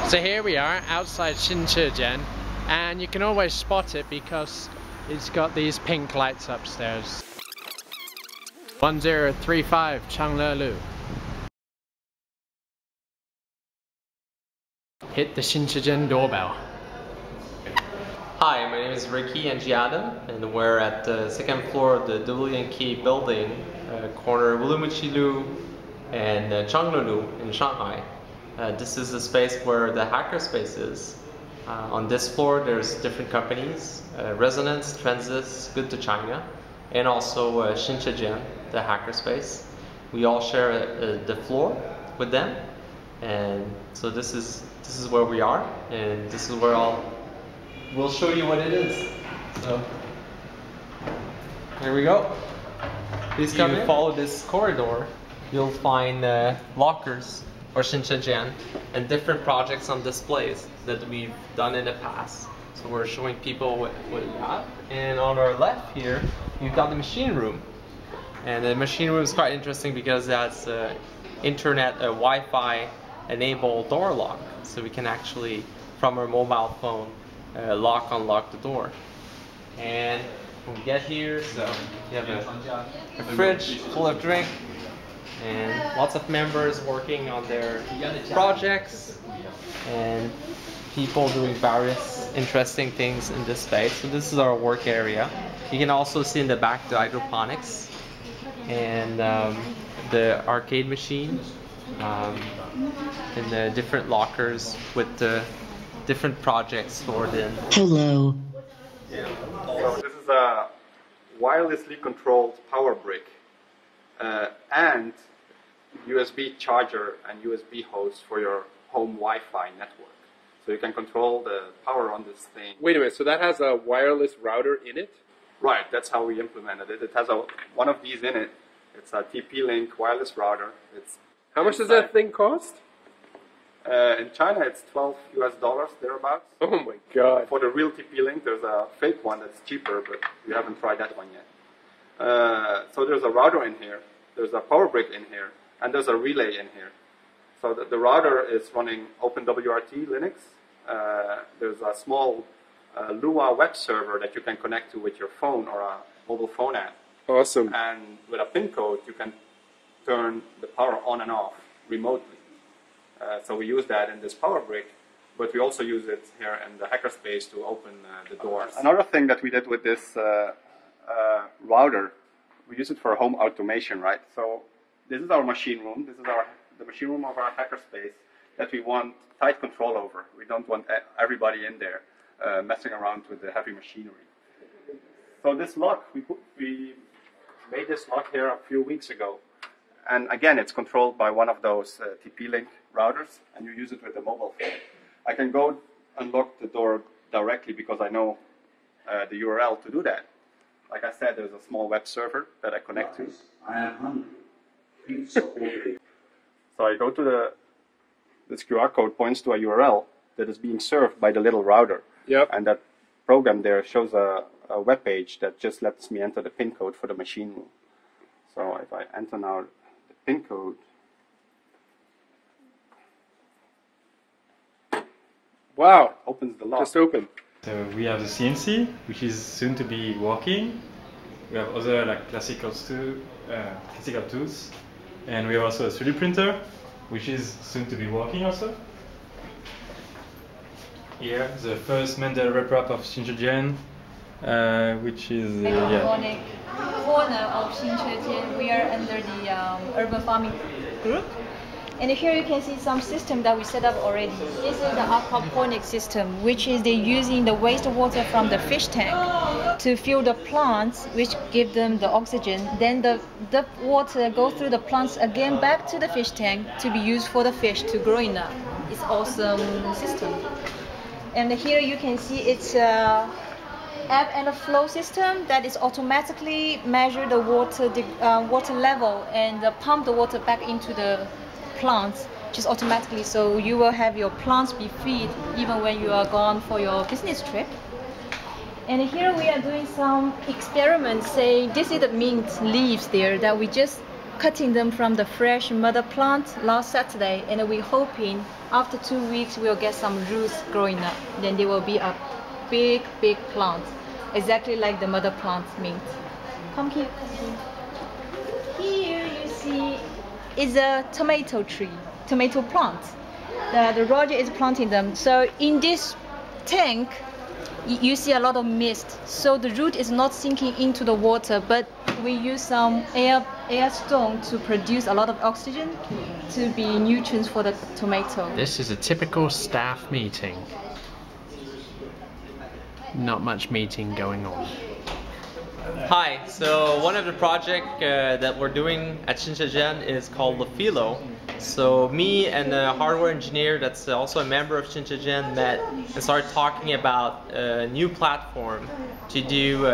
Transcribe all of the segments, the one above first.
So here we are outside XinCheJian, and you can always spot it because it's got these pink lights upstairs. 1035 Changlelu. Hit the XinCheJian doorbell. Hi, my name is Ricky and Giada, and we're at the second floor of the W&K building, corner Wulumuchilu and Changlelu in Shanghai. This is the space where the Hackerspace is. On this floor there's different companies, Resonance, Transys, Good to China, and also XinCheJian, the Hackerspace. We all share the floor with them, and so this is where we are, and this is where we'll show you what it is. So here we go. Please come in. Follow this corridor. You'll find lockers or XinCheJian and different projects on displays that we've done in the past. So we're showing people what we got. And on our left here, you've got the machine room. And the machine room is quite interesting because that's internet, Wi-Fi enabled door lock. So we can actually, from our mobile phone, unlock the door. And when we get here, so you have a fridge full of drink, and lots of members working on their projects, and people doing various interesting things in this space. So this is our work area. You can also see in the back the hydroponics and the arcade machine, and the different lockers with the different projects stored in. Hello. Yeah. So this is a wirelessly controlled power brick and USB charger and USB host for your home Wi-Fi network. So you can control the power on this thing. Wait a minute, so that has a wireless router in it? Right, that's how we implemented it. It has one of these in it. It's a TP-Link wireless router. How much does that thing cost? In China, it's $12 US, thereabouts. Oh my god. For the real TP-Link, there's a fake one that's cheaper, but we haven't tried that one yet. So there's a router in here, there's a power brick in here, and there's a relay in here. So the router is running OpenWRT Linux. There's a small Lua web server that you can connect to with your phone or a mobile phone app. Awesome. And with a PIN code, you can turn the power on and off remotely. So we use that in this power brick, but we also use it here in the Hackerspace to open the doors. Another thing that we did with this router, we use it for home automation, right? So this is our machine room. This is the machine room of our Hackerspace that we want tight control over. We don't want everybody in there messing around with the heavy machinery. So this lock, we made this lock here a few weeks ago. And again, it's controlled by one of those TP-Link routers, and you use it with a mobile phone. I can go unlock the door directly because I know the URL to do that. Like I said, there's a small web server that I connect to. I am hungry. So I go to this QR code points to a URL that is being served by the little router. Yep. And that program there shows a web page that just lets me enter the PIN code for the machine room. So if I enter now the PIN code, wow, opens the lock. Just open. So we have the CNC, which is soon to be working. We have other like classical tools, and we have also a 3D printer, which is soon to be working also. Here, the first Mendel reprop of XinCheJian, which is iconic corner of XinCheJian. We are under the urban farming group. And here you can see some system that we set up already. This is the aquaponic system, which is they're using the wastewater from the fish tank to fuel the plants, which give them the oxygen. Then the water goes through the plants again back to the fish tank to be used for the fish to grow enough. It's awesome system. And here you can see it's a ebb and flow system that is automatically measure the water level and pump the water back into the plants just automatically, so you will have your plants be fed even when you are gone for your business trip. And here we are doing some experiments, saying this is the mint leaves there that we just cutting them from the fresh mother plant last Saturday, and we're hoping After 2 weeks, we'll get some roots growing up. Then there will be a big plant, exactly like the mother plant means. Come here, come here. Here you see is a tomato tree, tomato plant. The Roger is planting them. So in this tank, you see a lot of mist. So the root is not sinking into the water, but we use some air stone to produce a lot of oxygen to be nutrients for the tomato. This is a typical staff meeting. Not much meeting going on. Hi, so one of the projects that we're doing at XinCheJian is called Lafilo. So me and a hardware engineer that's also a member of XinCheJian met and started talking about a new platform to do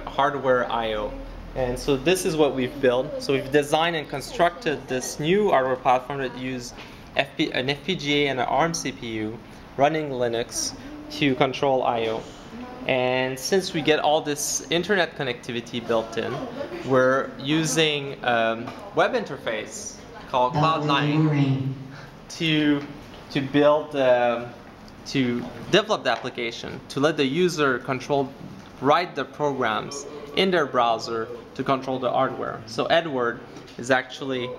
hardware I/O. And so this is what we've built. So we've designed and constructed this new hardware platform that uses an FPGA and an ARM CPU running Linux to control I/O. And since we get all this internet connectivity built in, we're using a web interface called Cloud9 to develop the application, to let the user write the programs in their browser to control the hardware. So Edward is actually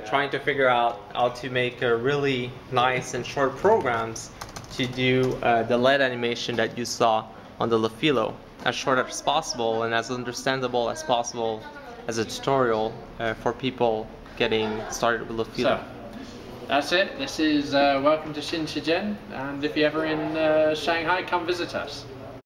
trying to figure out how to make a really nice and short programs to do the LED animation that you saw on the Lafilo, as short as possible and as understandable as possible as a tutorial for people getting started with Lafilo. So, that's it. This is welcome to XinCheJian, and if you're ever in Shanghai, come visit us.